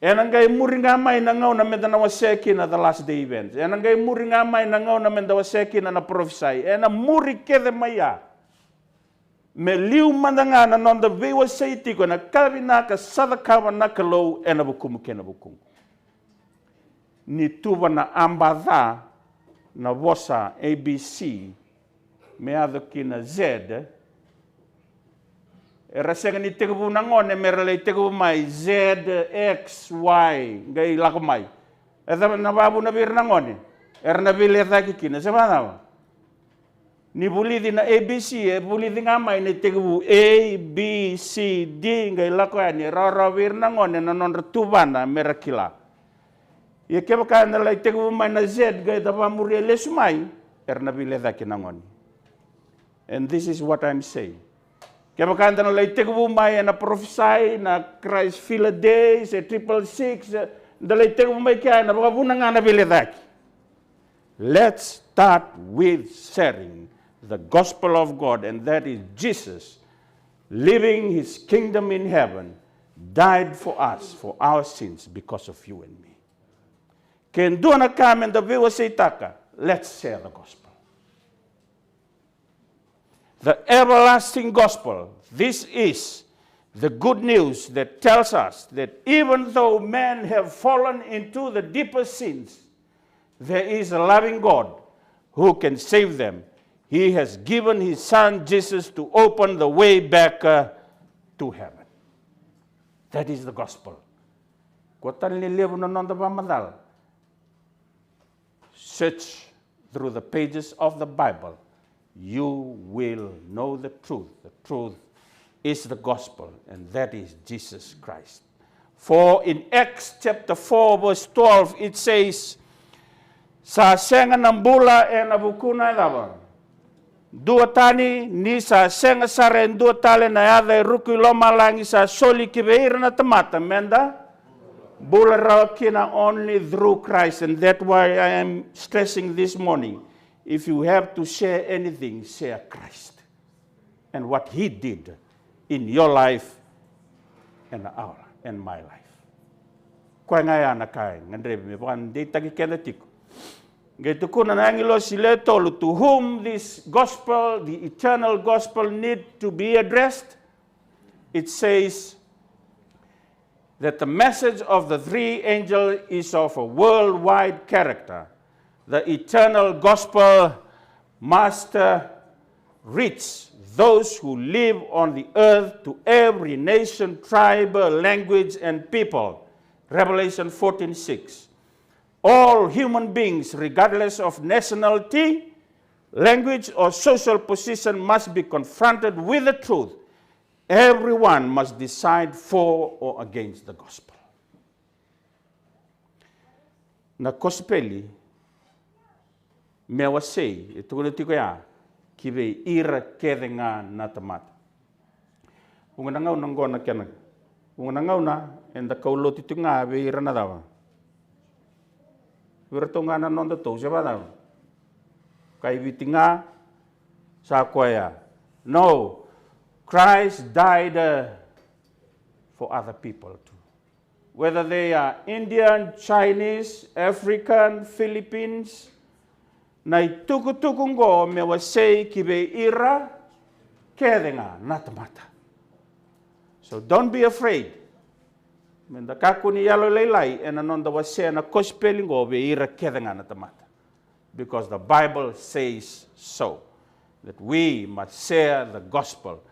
Enangai muringa mai na ngau na menda na waseki na the last day events. Enangai muringa mai na ngau na menda waseki na prophesy. Ena muri kede maya. Me liu mandanga na nonda vewa seitiko na kavina ka sadakawa na kalau ena bukumu kena bukumu. Ni tuwa na ambadha na wosa ABC me adoki na Z. Era sega ni tegubu na ngone merele tegubu mai Z, X, Y ngai lako mai. Eta na babu na bir na ngone. Era na bile thaki kina semana. Ni bulidi na ABC, bulidi nga mai ni tegubu A, B, C, D ngai lako ani roro bir na ngone na non retubana merakila. Ye keba ka na lai tegubu mai na Z ngai da pamuri lesumai era na bile thaki na ngone. And this is what I'm saying. Kaya makanda na lai tegubu mai na prophesy na Christ fill a day, say 666, na lai tegubu mai kaya na bakabuna nga na bilidaki. Let's start with sharing the gospel of God, and that is Jesus living his kingdom in heaven, died for us, for our sins, because of you and me. Kaya doon na kami na viwa sa itaka, let's share the gospel. The everlasting gospel. This is the good news that tells us that even though men have fallen into the deepest sins, there is a loving God who can save them. He has given his son Jesus to open the way back to heaven. That is the gospel. Search through the pages of the Bible. You will know the truth. The truth is the gospel, and that is Jesus Christ. For in Acts chapter 4 verse 12 it says, sa senga ng bula e nabukuna lava. Dua tani ni sa senga saren dua tale na yada ruki loma langi sa soli kibeir na tamata menda. Bula raw kina only through Christ, and that's why I am stressing this morning. If you have to share anything, share Christ and what he did in your life and my life. Kwa ngai ana kai ngandrebe me ban de taki kena tiko. Ngai tukuna na angelo sile tolu, to whom this gospel, the eternal gospel, need to be addressed. It says that the message of the three angels is of a worldwide character. The eternal gospel must reach those who live on the earth, to every nation, tribe, language, and people. Revelation 14:6. All human beings, regardless of nationality, language, or social position, must be confronted with the truth. Everyone must decide for or against the gospel. Na gospeli mewa sei e tukuna tiko ya kive ira kedenga na tamata. Unga ngau na ngona kena. Unga ngau na enda kauloti tunga ve ira na dawa. Ira tonga na nonda to se bada. Kai vitinga sa koya. No, Christ died for other people too. Whether they are Indian, Chinese, African, Philippines, na tuku ngo me wasei kibe ira kedenga natamata. So don't be afraid. Menda kakuni yalo leilai enanonda wasei na kospeli ngo be ira kedenga natamata. Because the Bible says so, that we must share the gospel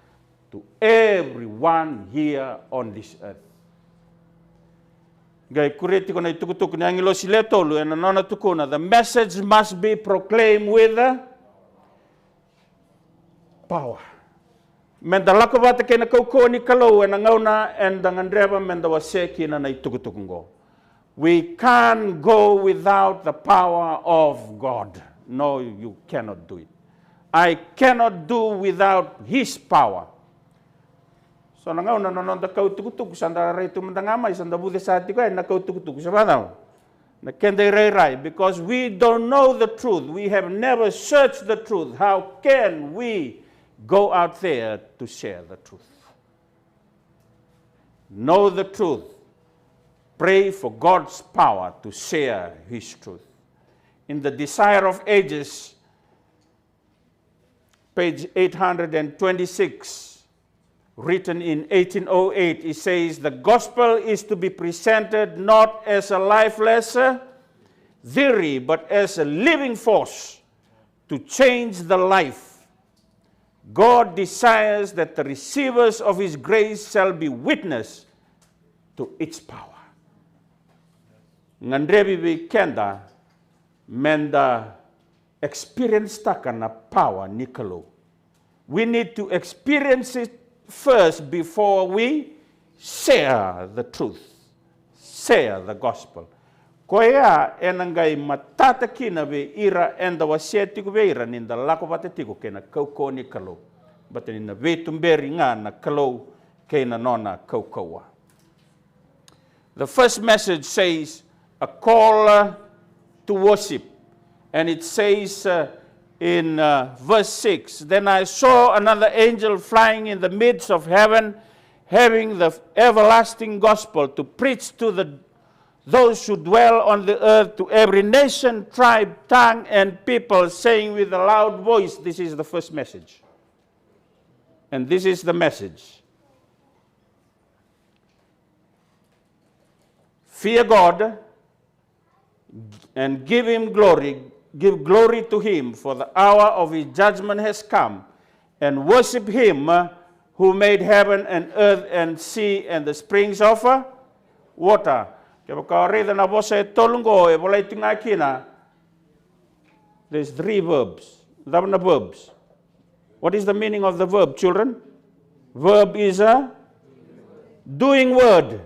to everyone here on this earth. Gai kureti kona itukutuku ni angelo siletolu ena nona tukuna. The message must be proclaimed with power. Menda lako bata kena kauko ni kalau ena ngauna enda ngandreba menda waseki na itukutuku ngo. We can't go without the power of God. No, you cannot do it. I cannot do without His power. So na ngauna nononda kautukutuku sanda reitu mendangama sanda bude sati ko na kautukutuku sabana. Na kende rai because we don't know the truth. We have never searched the truth. How can we go out there to share the truth? Know the truth. Pray for God's power to share His truth. In the Desire of Ages, page 826, written in 1808, it says, the gospel is to be presented not as a lifeless theory, but as a living force to change the life. God desires that the receivers of His grace shall be witness to its power. Ngandrebi vi kenda menda experience takana power nikalo. We need to experience it first before we share the truth, share the gospel. Koya enangai matata kina be ira enda waseti ku be ira ninda lako batetiku kena kauko ni kalo. But in the vetumberi nga na kalo kena nona kaukoa. The first message says a call to worship, and it says in verse 6, then I saw another angel flying in the midst of heaven, having the everlasting gospel to preach to those who dwell on the earth, to every nation, tribe, tongue, and people, saying with a loud voice, this is the first message. And this is the message. Fear God and give Him glory. Give glory to Him, for the hour of His judgment has come, and worship Him who made heaven and earth and sea and the springs of water. There's three verbs. Verbs. What is the meaning of the verb, children? Verb is a doing word.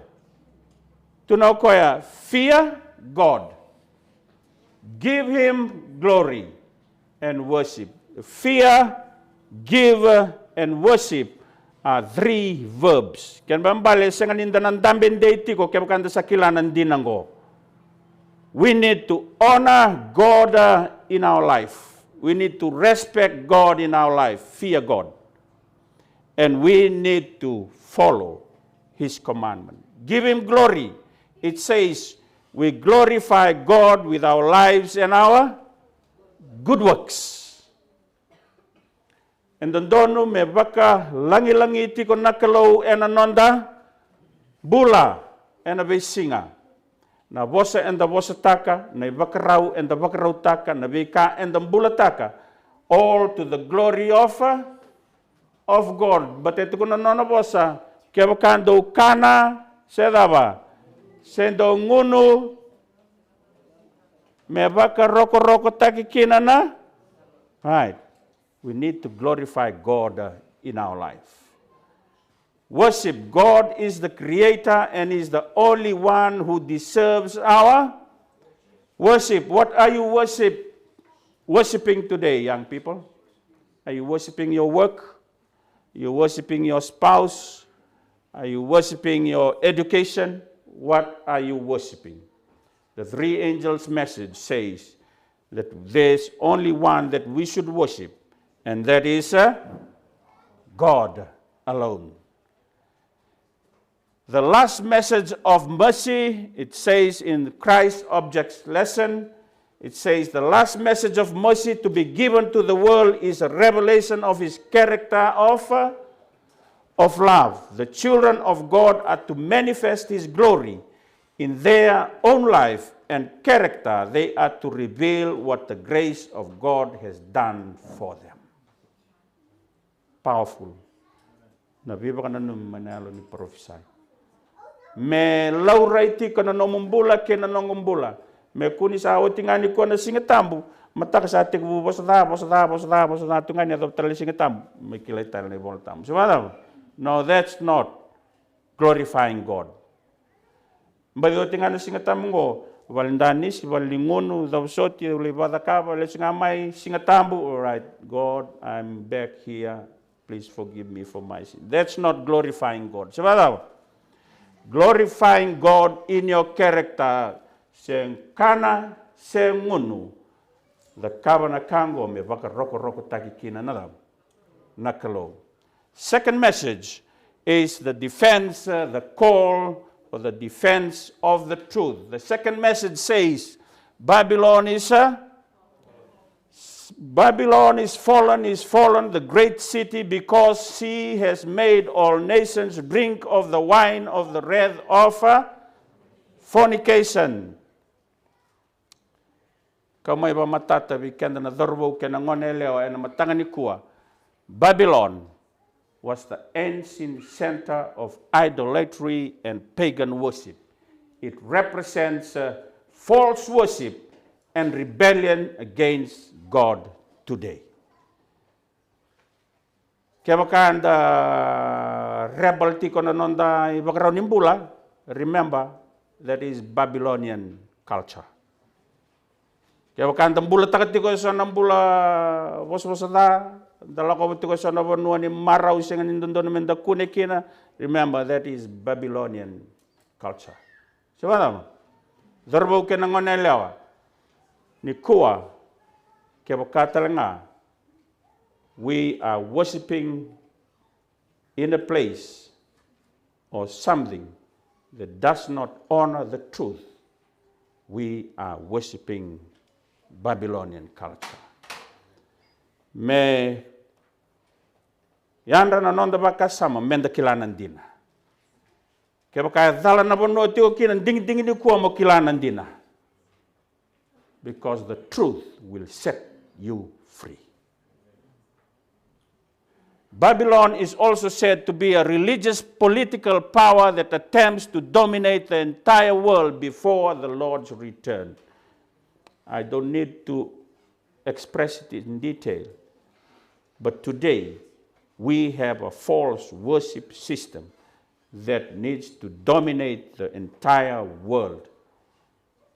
To know koya, fear God. Give Him glory and worship. Fear, give, and worship are three verbs. Kan bambale senganinda ng dambin deiti ko kaya kanda sa kilanan dinango. We need to honor God in our life. We need to respect God in our life. Fear God. And we need to follow his commandment. Give him glory. It says, we glorify God with our lives and our good works. And the donu me baka langi-langi tiko nakalo and anonda bula and a besinga. Na vosa and the vosa taka, na bakarau and the bakarau taka, na beka and the bula taka, all to the glory of God. But ito ko na nona vosa, kaya bakando kana, sedaba, sendo ngunu, me baka roko taki kinana. Right. We need to glorify God in our life. Worship. God is the creator and is the only one who deserves our worship. What are you worshiping today, young people? Are you worshiping your work? Are you worshiping your spouse? Are you worshiping your education? What are you worshiping? The three angels' message says that there's only one that we should worship, and that is God alone. The last message of mercy, it says in Christ's object lesson, it says the last message of mercy to be given to the world is a revelation of his character of love. The children of God are to manifest his glory in their own life and character. They are to reveal what the grace of God has done for them. Powerful. Na viva ka na manalo ni prophesy. Me lauraiti ka na nomumbula ke na nongumbula. Me kuni sa awatingani ko na singatambu. Mataka sa ating bubos na tungani at tali singatambu. Me kilay tayo na ibon tambu. No, that's not glorifying God. Mbali tingani singatambu ko. Valindanis, valingunu, davsoti, ulibadakava, lesingamay singatambu. All right, God, I'm back here. Please forgive me for my sin. That's not glorifying God. Glorifying God in your character. Seng kana, seng ngunu. The kabana kango me baka roko taki kina nakalo. Second message is the defense, the call for the defense of the truth. The second message says, Babylon is fallen, the great city, because she has made all nations drink of the wine of the wrath of fornication. Kamay ba matata kenda na dorbo kena ngoneleo na matangani kuwa. Babylon was the ancient center of idolatry and pagan worship. It represents false worship and rebellion against God today. Kaya makanda rebel tiko na nonda ibagaraw nimbula, remember, that is Babylonian culture. Kaya makanda mbula takatiko sa nambula waswasada, dalako tiko sa nabanua ni maraw singa nindondo na menda kunekina, remember, that is Babylonian culture. Siya ba? Zarbo ke nangonelewa ni kuwa kaya we are worshiping in a place or something that does not honor the truth. We are worshiping Babylonian culture. Me yanda na nonda baka sama menda kilanan dina. Kaya kaya dala na bono tiyo kinan ding ni kuwa mo kilanan dina. Because the truth will set you free. Babylon is also said to be a religious political power that attempts to dominate the entire world before the Lord's return. I don't need to express it in detail, but today we have a false worship system that needs to dominate the entire world.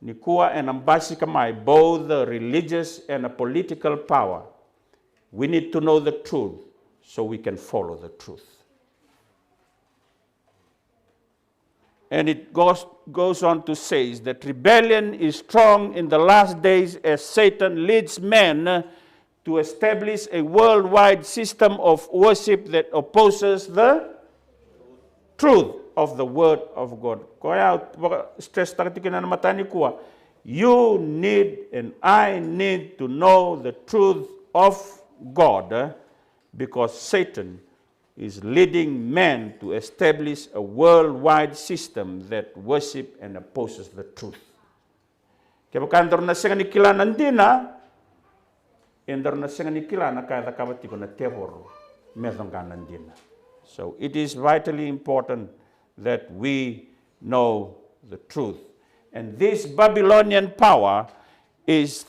Nikua and Ambasikamai, both the religious and a political power. We need to know the truth so we can follow the truth. And it goes on to say that rebellion is strong in the last days as Satan leads men to establish a worldwide system of worship that opposes the truth of the Word of God. Kaya stress takatikin na matani kuwa. You need and I need to know the truth of God because Satan is leading men to establish a worldwide system that worship and opposes the truth. Kaya bakandor na siya ni kila nandina, endor na siya ni kila na kaya kabati ko na terror medong nandina. So it is vitally important that we know the truth. And this Babylonian power is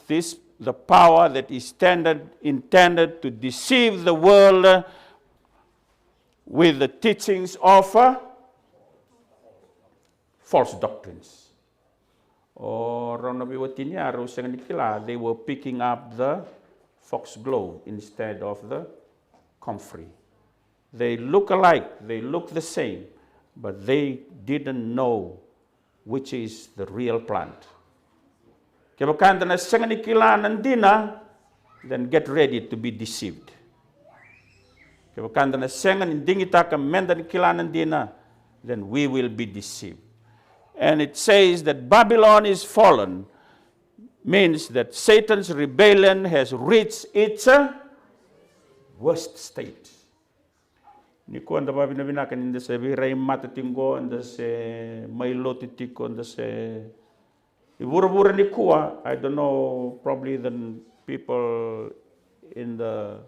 the power that is intended to deceive the world with the teachings of false doctrines. They were picking up the foxglove instead of the comfrey. They look alike, they look the same, but they didn't know which is the real plant. Then get ready to be deceived. Then we will be deceived. And it says that Babylon is fallen, means that Satan's rebellion has reached its worst state. Niko anda babi na binakan inda se virai matatingo anda se mailo titiko anda se ibura-bura ni kuwa. I don't know, probably the people in the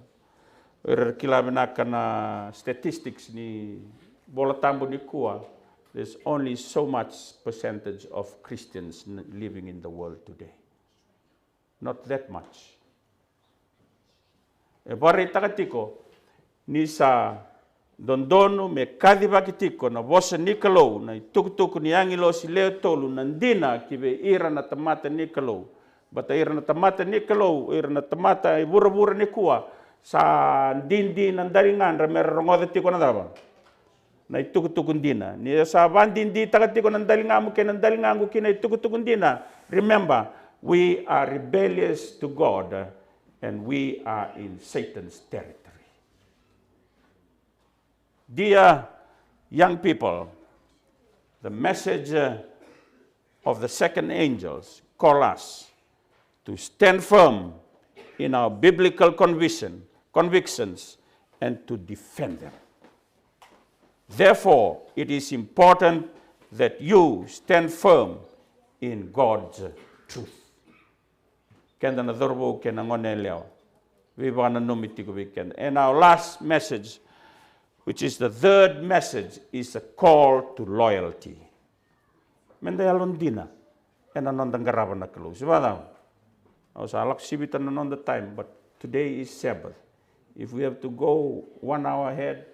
kila binakan statistics ni bola tambo ni kuwa. There's only so much percentage of Christians living in the world today. Not that much. E bari takatiko ni sa dondono me kadiba kitiko na bosa nikalo na tukutuku ni angilo si leo tolu nandina kibe ira na tamata nikalo. Bata ira na tamata nikalo, ira na tamata ibura-bura ni kuwa sa dindi nandaringan ramera rongoda tiko na daba. Na itukutukundina. Ni sa bandindi takatiko nandalingamu ke nandalingangu kina itukutukundina. Remember, we are rebellious to God and we are in Satan's territory. Dear young people, the message of the second angels call us to stand firm in our biblical convictions and to defend them. Therefore, it is important that you stand firm in God's truth. And our last message, which is the third message, is a call to loyalty. Mendayalondina, and anondangarabana kalu. Sibada, I was alaksibitan on the time, but today is Sabbath. If we have to go 1 hour ahead,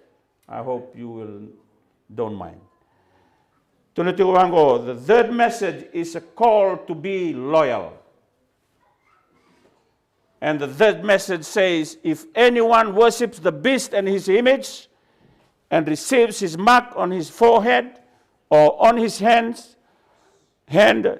I hope you don't mind. The third message is a call to be loyal. And the third message says, if anyone worships the beast and his image and receives his mark on his forehead or on his hand,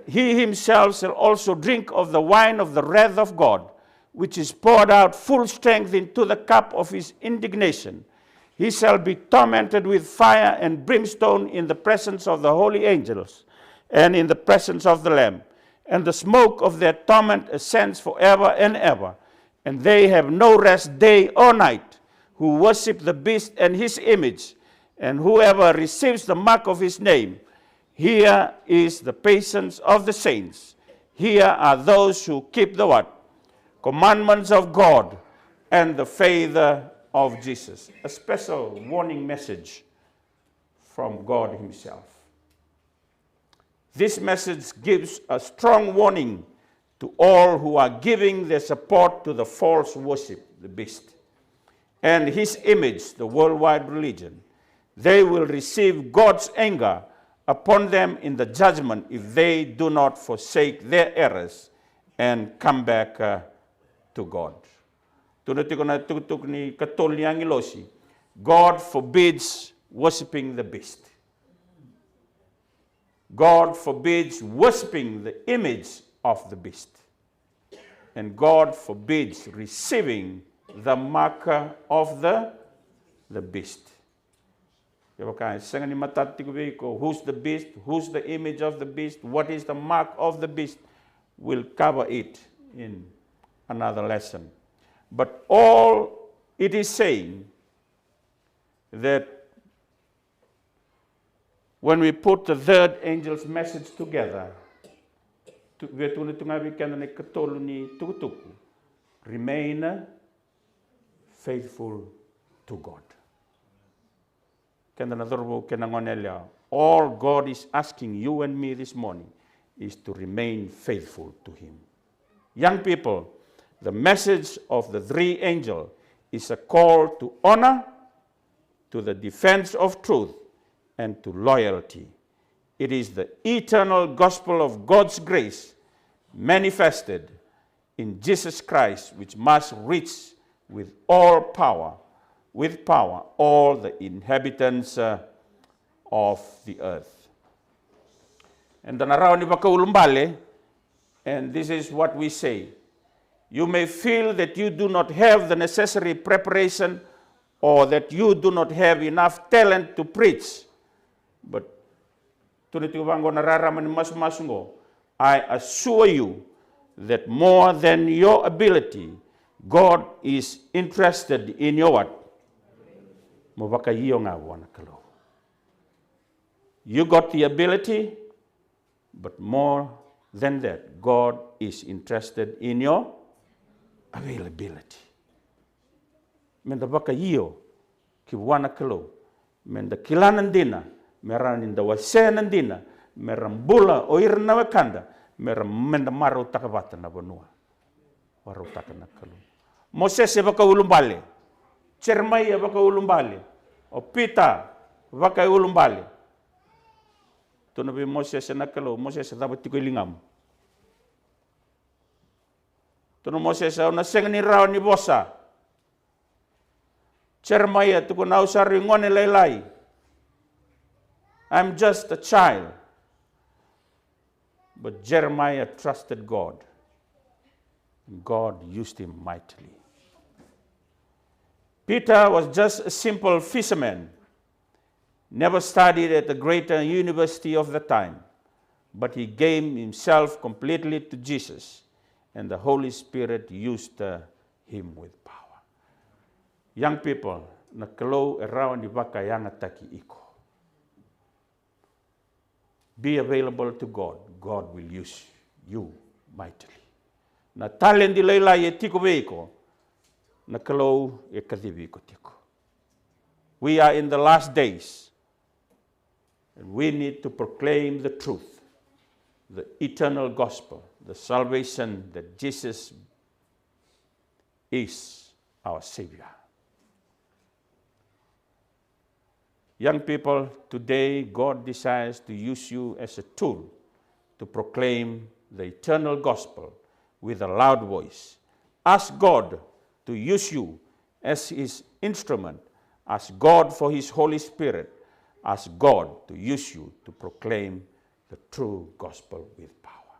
he himself shall also drink of the wine of the wrath of God, which is poured out full strength into the cup of his indignation. He shall be tormented with fire and brimstone in the presence of the holy angels and in the presence of the Lamb. And the smoke of their torment ascends forever and ever. And they have no rest day or night, who worship the beast and his image, and whoever receives the mark of his name. Here is the patience of the saints. Here are those who keep the what? Commandments of God and the faith of Jesus. A special warning message from God himself. This message gives a strong warning to all who are giving their support to the false worship, the beast, and his image, the worldwide religion. They will receive God's anger upon them in the judgment if they do not forsake their errors and come back to God. God forbids worshiping the beast. God forbids worshiping the image of the beast. and God forbids receiving the mark of the beast. Who's the beast? Who's the image of the beast? What is the mark of the beast? We'll cover it in another lesson. But all it is saying that when we put the third angel's message together, remain faithful to God. All God is asking you and me this morning is to remain faithful to Him. Young people, the message of the three angels is a call to honor, to the defense of truth, and to loyalty. It is the eternal gospel of God's grace manifested in Jesus Christ, which must reach with power, all the inhabitants of the earth. And then around the and this is what we say. You may feel that you do not have the necessary preparation or that you do not have enough talent to preach. But I assure you that more than your ability, God is interested in your what? You got the ability, but more than that, God is interested in your availability. Menda baka iyo ki wana kalo menda kilanan dina meranin da wasenan dina merambula oirna wakanda menda maru takabata na bonua waru takana kalo Moses baka ulumbale Cermai baka ulumbale o Pita baka ulumbale tono be Moses na kalo Moses dabati ko lingam tono Moses na sengni raw ni bosa Cermai tu ko nausari ngone lailai I'm just a child. But Jeremiah trusted God. God used him mightily. Peter was just a simple fisherman, never studied at the greater university of the time, but he gave himself completely to Jesus, and the Holy Spirit used him with power. Young people, nakalo around the baka yang ataki iko. Be available to God. God will use you mightily. Na talent di leila ye tiko veiko, na kalau ye kadivi ko tiko. We are in the last days, and we need to proclaim the truth, the eternal gospel, the salvation that Jesus is our Savior. Young people, today God desires to use you as a tool to proclaim the eternal gospel with a loud voice. Ask God to use you as His instrument. Ask God for His Holy Spirit. Ask God to use you to proclaim the true gospel with power.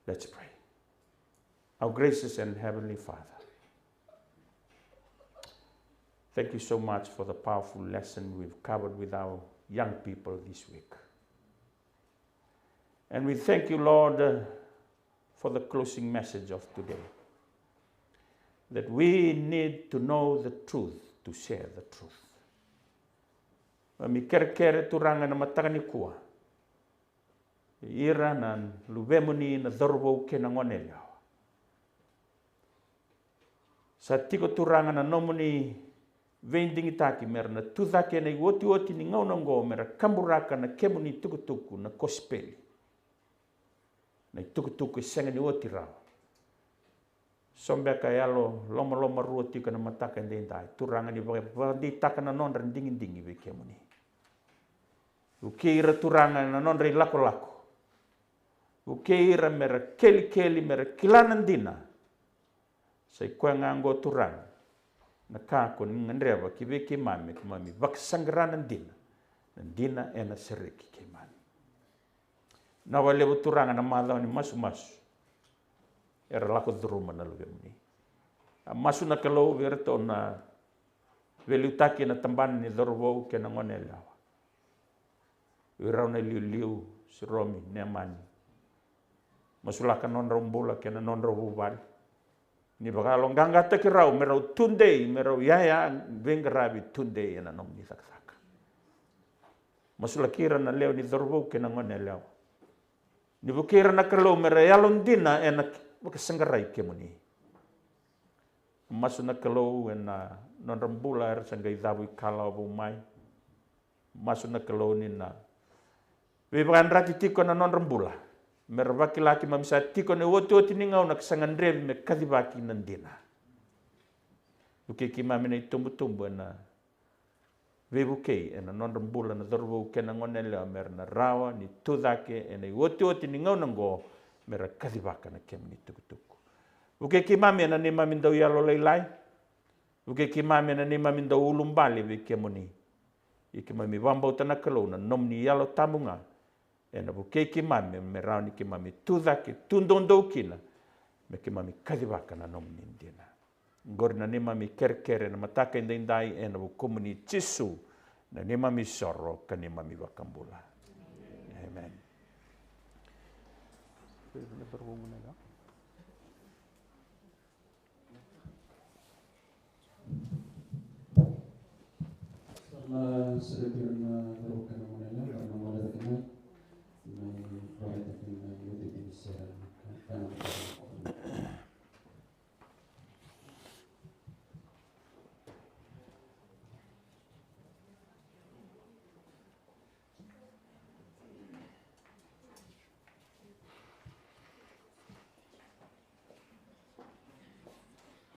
Let's pray. Our gracious and Heavenly Father, thank you so much for the powerful lesson we've covered with our young people this week. And we thank you, Lord, for the closing message of today. That we need to know the truth to share the truth. Mi kere turanga na matagani kua. Ira na lubemuni na dhorbo ke na ngonelao. Sa tiko turanga na nomuni vending itaki mera na tudake na iwoti ni ngaunongo mera kamburaka na kemuni tukutuku na kospeli. Na tukutuku senga ni woti rao. Sombeka yalo loma ruoti kana mataka ndendai. Turanga ni bagi taka na non rendingi be kemuni. Ukeira turanga na non re lako. Ukeira mera keli mera kilanandina. Sai kwengango turanga. Nakako ngendreba kibeki mami baksangranan dina ena seriki kemani. Na wale turanga na madao ni masu era lako druma na love muni. Masu na kalau verto na velutaki na tamban ni dorwo ke na ngone lawa. Wirau na liu si Romi ne mani. Masulaka non rombola ke na non robuvari. Ni bagalo ganga takirau merau tunde merau yaya vengarabi tunde na nom ni sakaka. Masulakira na leo ni dorwo ke na ngone lawa. Ni bukira na kalau mera yalon dina ena bakasanggarai ke muni. Masu na kalau ena non rambula er sanggai dabu kalau bu mai. Masu na kalau ni na. Beban rati tiko na non rambula. Merbaki laki mamisa tiko ne woti ni ngau na kasangandrevi me kadibaki nandina. Uke ki mami na tumbu na vebuke ena non rambula na dorbu ke na ngone leo mer na rawa ni tudake ena woti ni ngau nango mera kadibaka na kem ni tukutuku. Uke ki mami na ni mami ndau yalo leilai. Uke ki mami na ni mami ndau ulumbali vi kemuni. Iki mami wambau tana kalau na nom ni yalo tamunga. Ena buke ki mami merau ni ki mami tudake tundondou kina. Me ki mami kadibaka na nom ni ndina. Ngor na ni mami kerkere na mataka indai ena bu komuni chisu. Na ni mami soro ka ni mami wakambula. Amen. Sebagian roka